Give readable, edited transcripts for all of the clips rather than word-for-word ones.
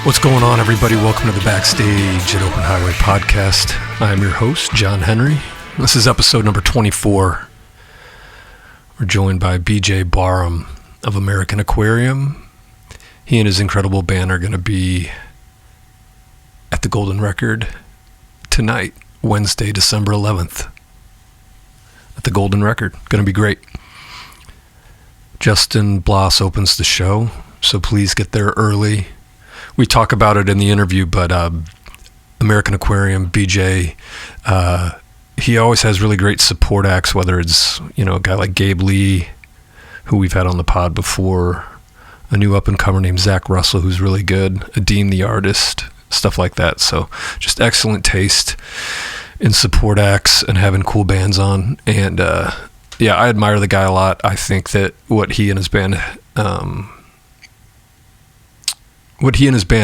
What's going on, everybody? Welcome to the Backstage at Open Highway podcast. I'm your host, John Henry. This is episode number 24. We're joined by BJ Barham of American Aquarium. He and his incredible band are going to be at the Golden Record tonight, Wednesday, December 11th. At the Golden Record. Going to be great. Justin Bloss opens the show, so please get there early. We talk about it in the interview, but American Aquarium, BJ, he always has really great support acts, whether it's, a guy like Gabe Lee, who we've had on the pod before, a new up-and-comer named Zach Russell, who's really good, Adeem the artist, stuff like that. So just excellent taste in support acts and having cool bands on. And, I admire the guy a lot. I think that what he and his band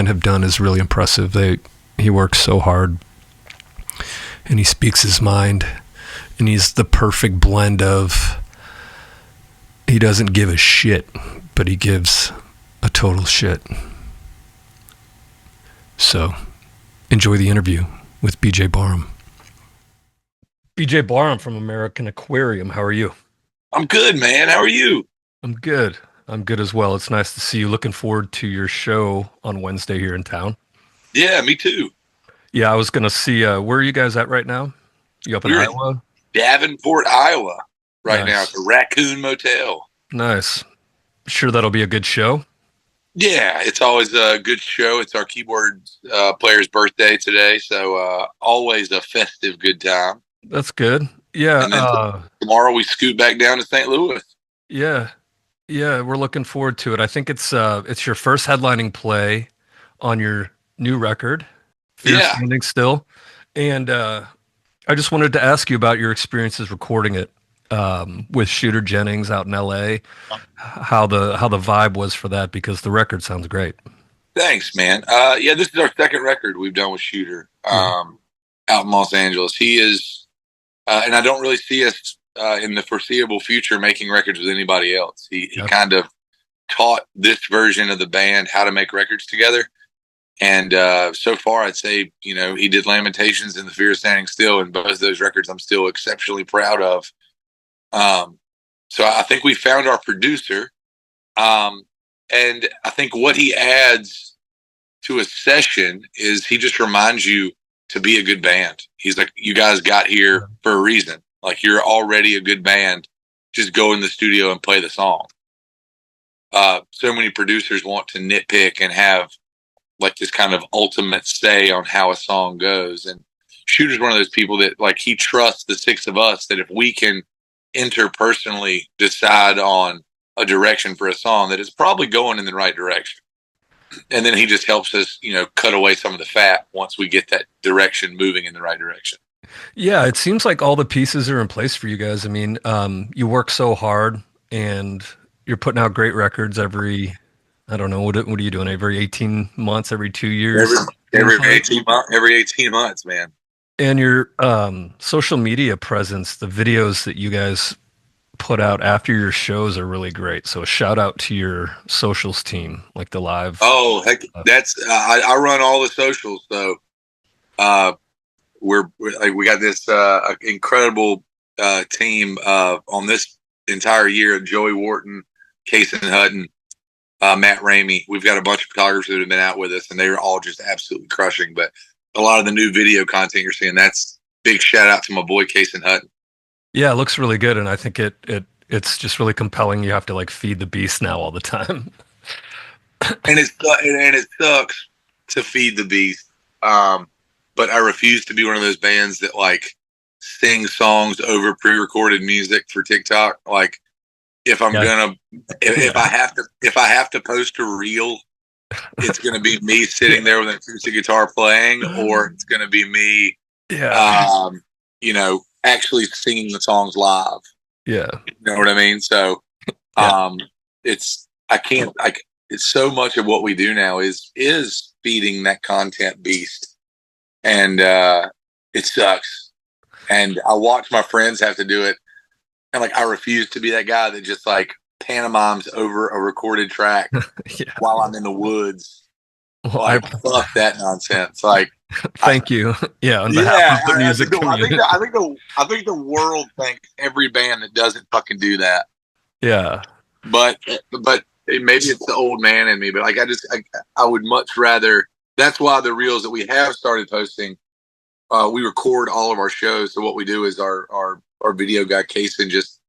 have done is really impressive. He works so hard, and he speaks his mind, and he's the perfect blend of, he doesn't give a shit, but he gives a total shit. So enjoy the interview with BJ Barham. BJ Barham from American Aquarium. How are you? I'm good, man. How are you? I'm good as well. It's nice to see you. Looking forward to your show on Wednesday here in town. Yeah, me too. Yeah, I was going to see, where are you guys at right now? You up in Iowa? In Davenport, Iowa right now Nice. at the Raccoon Motel. Nice. Sure that'll be a good show? Yeah, it's always a good show. It's our keyboard player's birthday today, so always a festive good time. That's good. Yeah. And then tomorrow we scoot back down to St. Louis. Yeah, we're looking forward to it. I think it's your first headlining play on your new record, Fierce Standing Still. And I just wanted to ask you about your experiences recording it with Shooter Jennings out in LA, how the vibe was for that, because the record sounds great. Thanks, man. This is our second record we've done with Shooter out in Los Angeles. He is, and I don't really see us in the foreseeable future making records with anybody else. He kind of taught this version of the band how to make records together. And so far, I'd say, he did Lamentations and The Fear of Standing Still, and both of those records I'm still exceptionally proud of. So I think we found our producer. And I think what he adds to a session is he just reminds you to be a good band. He's like, you guys got here for a reason. Like, you're already a good band. Just go in the studio and play the song. So many producers want to nitpick and have like this kind of ultimate say on how a song goes. And Shooter's one of those people that, like, he trusts the six of us that if we can interpersonally decide on a direction for a song, that it's probably going in the right direction. And then he just helps us, cut away some of the fat once we get that direction moving in the right direction. Yeah, it seems like all the pieces are in place for you guys. I mean, you work so hard, and you're putting out great records every, I don't know, what are you doing? Every 18 months, every 2 years? Every 18 months, man. And your social media presence, the videos that you guys put out after your shows are really great. So a shout out to your socials team, like the live. Oh, heck, that's I run all the socials. So we got this incredible team on this entire year. Joey Wharton, Kason Hutton, Matt Ramey. We've got a bunch of photographers that have been out with us, and they're all just absolutely crushing. But a lot of the new video content you're seeing, that's big shout out to my boy Kason Hutton. Yeah, it looks really good, and I think it's just really compelling. You have to, like, feed the beast now all the time. and it sucks to feed the beast. But I refuse to be one of those bands that, like, sing songs over pre-recorded music for TikTok. Like, if I have to post a reel, it's going to be me sitting there with an acoustic guitar playing, or it's going to be me, actually singing the songs live. Yeah. You know what I mean? So, it's so much of what we do now is feeding that content beast. And, it sucks. And I watch my friends have to do it. And, like, I refuse to be that guy that just, like, pantomimes over a recorded track while I'm in the woods Well, Like, fuck that nonsense. Like, thank you. Yeah, on behalf yeah, of the music community. I think the world thinks every band that doesn't fucking do that. Yeah. But maybe it's the old man in me. But like, I would much rather. That's why the reels that we have started posting, we record all of our shows. So what we do is our video guy Kason just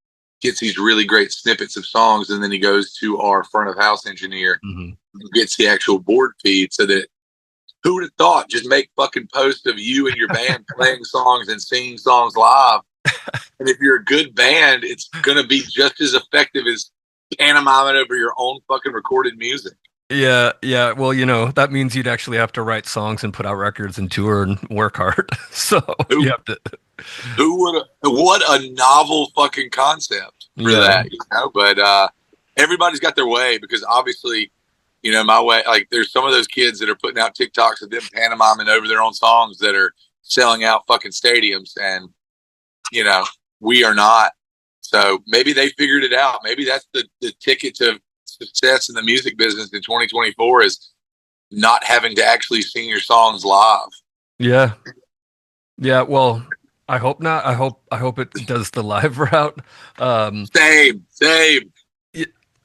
gets these really great snippets of songs, and then he goes to our front of house engineer and gets the actual board feed, so that who would have thought, just make fucking posts of you and your band playing songs and singing songs live. And if you're a good band, it's going to be just as effective as pantomiming over your own fucking recorded music. Yeah, yeah. Well, that means you'd actually have to write songs and put out records and tour and work hard. So you have to. What a novel fucking concept for that, But everybody's got their way, because obviously, my way, like, there's some of those kids that are putting out TikToks of them pantomiming over their own songs that are selling out fucking stadiums, and we are not. So maybe they figured it out. Maybe that's the ticket to success in the music business in 2024, is not having to actually sing your songs live. Yeah. Yeah. Well, I hope not. I hope it does the live route. Same.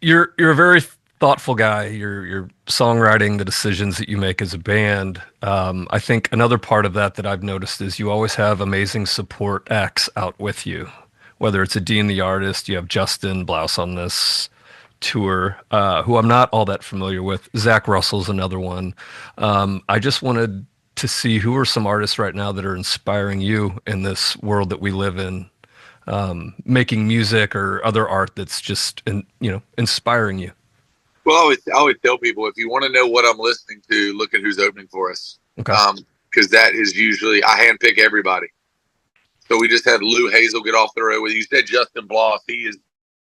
You're a very thoughtful guy. You're songwriting, the decisions that you make as a band. I think another part of that I've noticed is you always have amazing support acts out with you. Whether it's a Dean the artist, you have Justin Blouse on this tour, who I'm not all that familiar with. Zach Russell's another one. I just wanted to see who are some artists right now that are inspiring you in this world that we live in, making music or other art that's just inspiring you. Well, I always tell people, if you want to know what I'm listening to, look at who's opening for us. Okay. Because that is usually, I handpick everybody. So we just had Lou Hazel get off the road with you. Said Justin Bloss. He is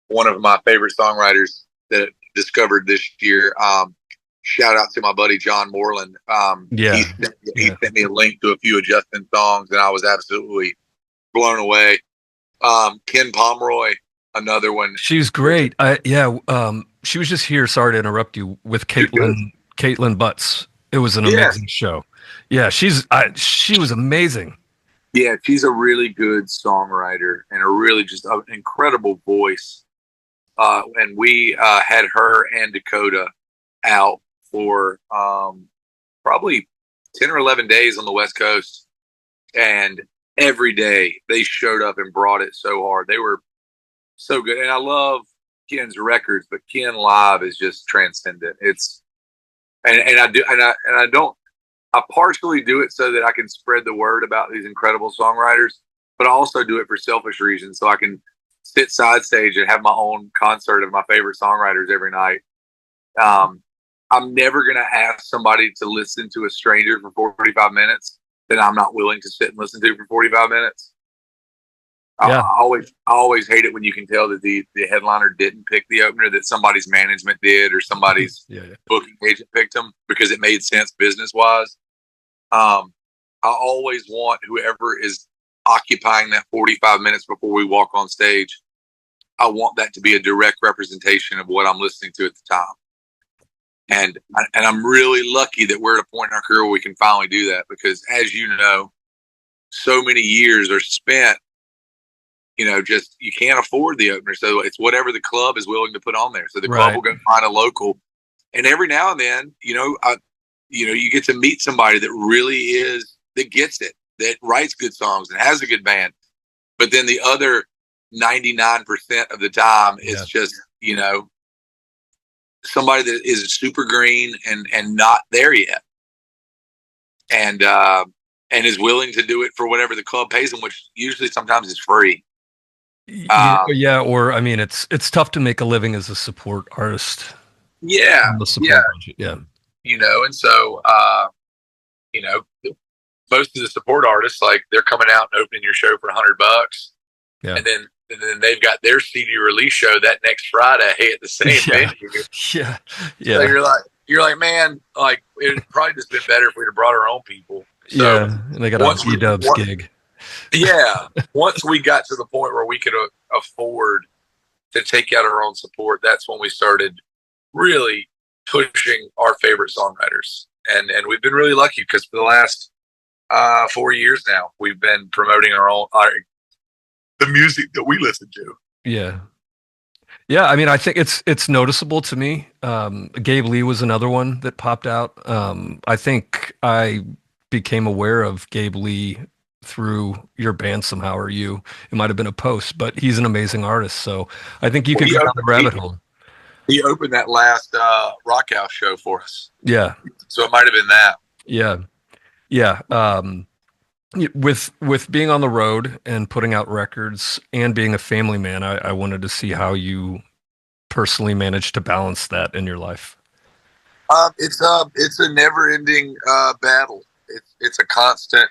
one of my favorite songwriters that discovered this year. Shout out to my buddy John Moreland. He sent me a link to a few of Justin's songs, and I was absolutely blown away. Ken Pomeroy, another one. She's great. She was just here. Sorry to interrupt you, with Caitlin Butts. It was an amazing show. Yeah, she was amazing. Yeah, she's a really good songwriter and a really just an incredible voice. And we had her and Dakota out for probably 10 or 11 days on the West Coast. And every day they showed up and brought it so hard. They were so good. And I love Ken's records, but Ken live is just transcendent. I partially do it so that I can spread the word about these incredible songwriters, but I also do it for selfish reasons, so I can sit side stage and have my own concert of my favorite songwriters every night. I'm never going to ask somebody to listen to a stranger for 45 minutes that I'm not willing to sit and listen to for 45 minutes. Yeah. I always hate it when you can tell that the headliner didn't pick the opener, that somebody's management did, or somebody's booking agent picked them because it made sense business wise. I always want whoever is occupying that 45 minutes before we walk on stage, I want that to be a direct representation of what I'm listening to at the time. And I'm really lucky that we're at a point in our career where we can finally do that, because, as you know, so many years are spent, just, you can't afford the opener. So it's whatever the club is willing to put on there. So the club will go find a local. And every now and then, you get to meet somebody that really that gets it, that writes good songs and has a good band. But then the other 99% of the time, it's just, somebody that is super green and not there yet. And is willing to do it for whatever the club pays them, which usually sometimes is free. Or, I mean, it's tough to make a living as a support artist. Budget, and so, most of the support artists, like, they're coming out and opening your show for $100. Yeah. And then they've got their CD release show that next Friday at the same venue. Yeah. So you're like, man, like, it'd probably just been better if we'd have brought our own people. So and they got a B-Dubs gig. Yeah. Once we got to the point where we could afford to take out our own support, that's when we started really pushing our favorite songwriters. and we've been really lucky because for the last 4 years now, we've been promoting the music that we listen to. Yeah. Yeah, I mean, I think it's noticeable to me. Gabe Lee was another one that popped out. I think I became aware of Gabe Lee through your band somehow, or you. It might have been a post, but he's an amazing artist. So I think you Well, could go down the rabbit hole. he opened that last Rock House show for us, Yeah, so it might have been that. yeah, yeah. With being on the road and putting out records and being a family man, I wanted to see how you personally managed to balance that in your life. It's a never ending battle. It's a constant.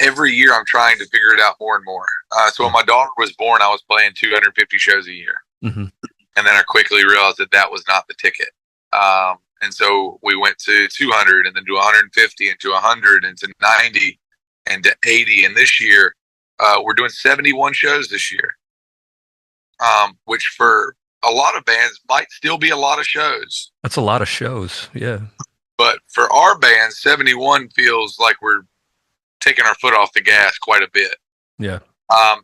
Every year, I'm trying to figure it out more and more. So when my daughter was born, I was playing 250 shows a year, Mm-hmm. and then I quickly realized that was not the ticket. And so we went to 200, and then to 150, and to 100, and to 90, and to 80. And this year, we're doing 71 shows this year, which for a lot of bands might still be a lot of shows. That's a lot of shows. Yeah. But for our band, 71 feels like we're taking our foot off the gas quite a bit. Yeah.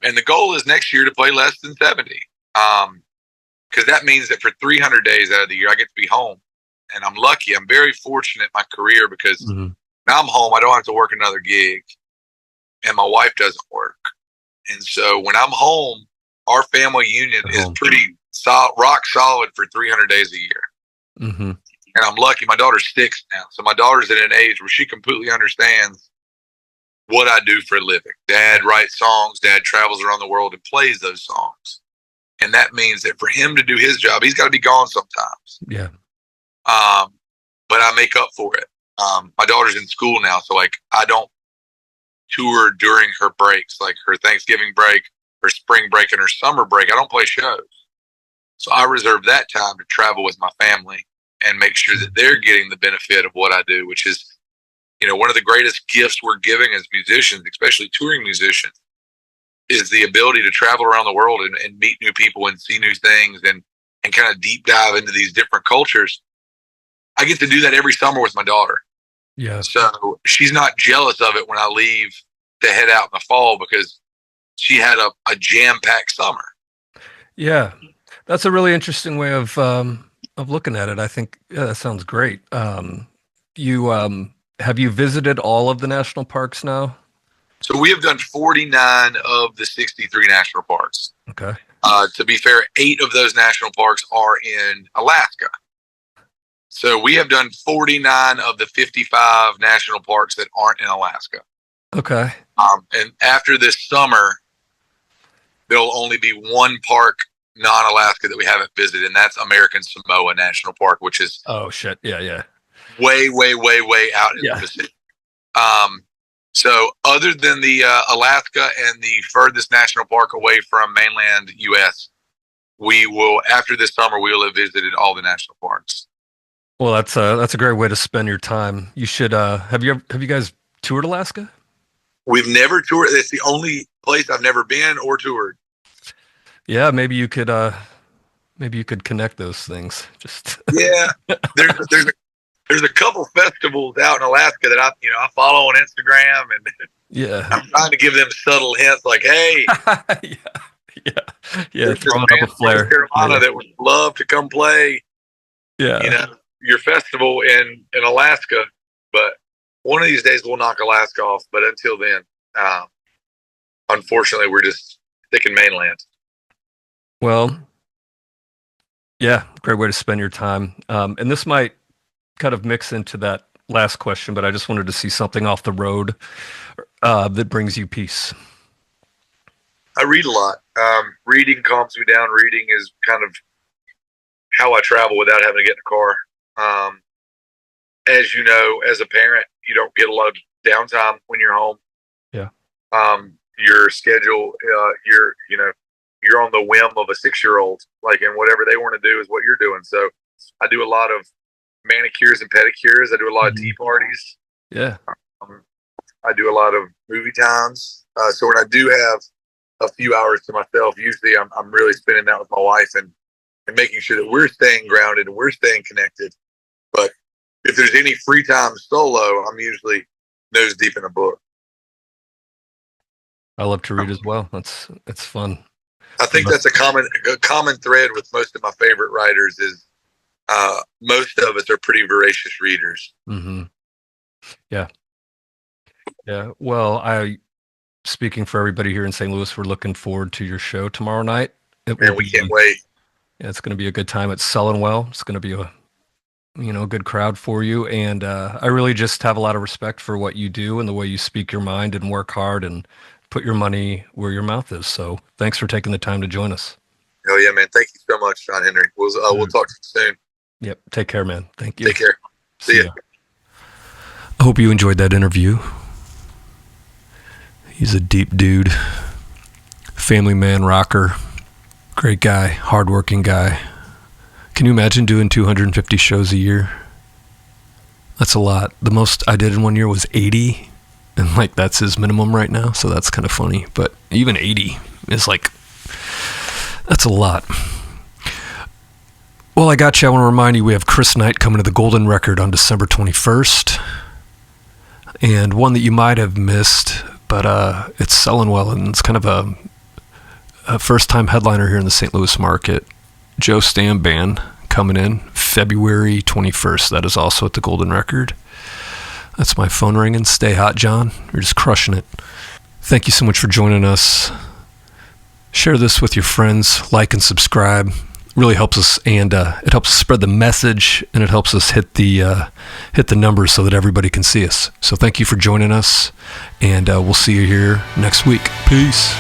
And the goal is next year to play less than 70. Because that means that for 300 days out of the year, I get to be home. And I'm lucky. I'm very fortunate in my career because now I'm home. I don't have to work another gig. And my wife doesn't work. And so when I'm home, our family union is pretty solid, rock solid for 300 days a year. Mm-hmm. And I'm lucky. My daughter's 6 now. So my daughter's at an age where she completely understands what I do for a living. Dad writes songs. Dad travels around the world and plays those songs. And that means that for him to do his job, he's got to be gone sometimes. Yeah. But I make up for it. My daughter's in school now, so like I don't tour during her breaks, like her Thanksgiving break, her spring break, and her summer break. I don't play shows. So I reserve that time to travel with my family and make sure that they're getting the benefit of what I do, which is, one of the greatest gifts we're giving as musicians, especially touring musicians, is the ability to travel around the world and meet new people and see new things and kind of deep dive into these different cultures. I get to do that every summer with my daughter. Yeah. So she's not jealous of it when I leave to head out in the fall because she had a jam-packed summer. Yeah. That's a really interesting way of looking at it. I think that sounds great. Have you visited all of the national parks now? So we have done 49 of the 63 national parks. Okay. To be fair, 8 of those national parks are in Alaska. So we have done 49 of the 55 national parks that aren't in Alaska. Okay. And after this summer, there'll only be one park non-Alaska that we haven't visited, and that's American Samoa National Park, which is shit. Yeah. way, way, way, way out in the Pacific. So other than the Alaska and the furthest national park away from mainland U.S., we will, after this summer, we will have visited all the national parks. Well, that's a great way to spend your time. You should have you guys toured Alaska? We've never toured. It's the only place I've never been or toured. Yeah, maybe you could connect those things. Just yeah, there's a couple festivals out in Alaska that I follow on Instagram, and yeah, I'm trying to give them subtle hints like, hey, yeah, throwing up a flare. North Carolina that would love to come play. Yeah, your festival in Alaska, but one of these days we'll knock Alaska off. But until then, unfortunately, we're just sticking mainland. Well, yeah, great way to spend your time. And this might kind of mix into that last question, but I just wanted to see something off the road that brings you peace. I read a lot. Reading calms me down. Reading is kind of how I travel without having to get in a car. As you know, as a parent, you don't get a lot of downtime when you're home. Yeah. Your schedule, you're on the whim of a 6-year-old, and whatever they want to do is what you're doing. So I do a lot of manicures and pedicures. I do a lot of tea parties. Yeah. I do a lot of movie times. So when I do have a few hours to myself, usually I'm really spending that with my wife and making sure that we're staying grounded and we're staying connected. But if there's any free time solo, I'm usually nose deep in a book. I love to read as well. It's fun. I think that's a common thread with most of my favorite writers is most of us are pretty voracious readers. Mm-hmm. Yeah. Yeah. Well, speaking for everybody here in St. Louis, we're looking forward to your show tomorrow night. We can't wait. Yeah, it's going to be a good time. It's selling well. It's going to be a good crowd for you. And I really just have a lot of respect for what you do and the way you speak your mind and work hard and put your money where your mouth is. So thanks for taking the time to join us. Oh yeah, man. Thank you so much, John Henry. We'll talk to you soon. Yep. Take care, man. Thank you. Take care. See ya. I hope you enjoyed that interview. He's a deep dude, family man, rocker, great guy, hardworking guy. Can you imagine doing 250 shows a year? That's a lot. The most I did in 1 year was 80, and that's his minimum right now, so that's kind of funny. But even 80 is that's a lot. Well, I got you. I want to remind you we have Chris Knight coming to the Golden Record on December 21st, and one that you might have missed, but it's selling well, and it's kind of a first-time headliner here in the St. Louis market. Joe Stam Band coming in February 21st. That is also at the Golden Record. That's my phone ringing. Stay hot, John. You're just crushing it. Thank you so much for joining us. Share this with your friends. Like and subscribe. Really helps us, and it helps us spread the message, and it helps us hit the numbers so that everybody can see us. So thank you for joining us, and we'll see you here next week. Peace.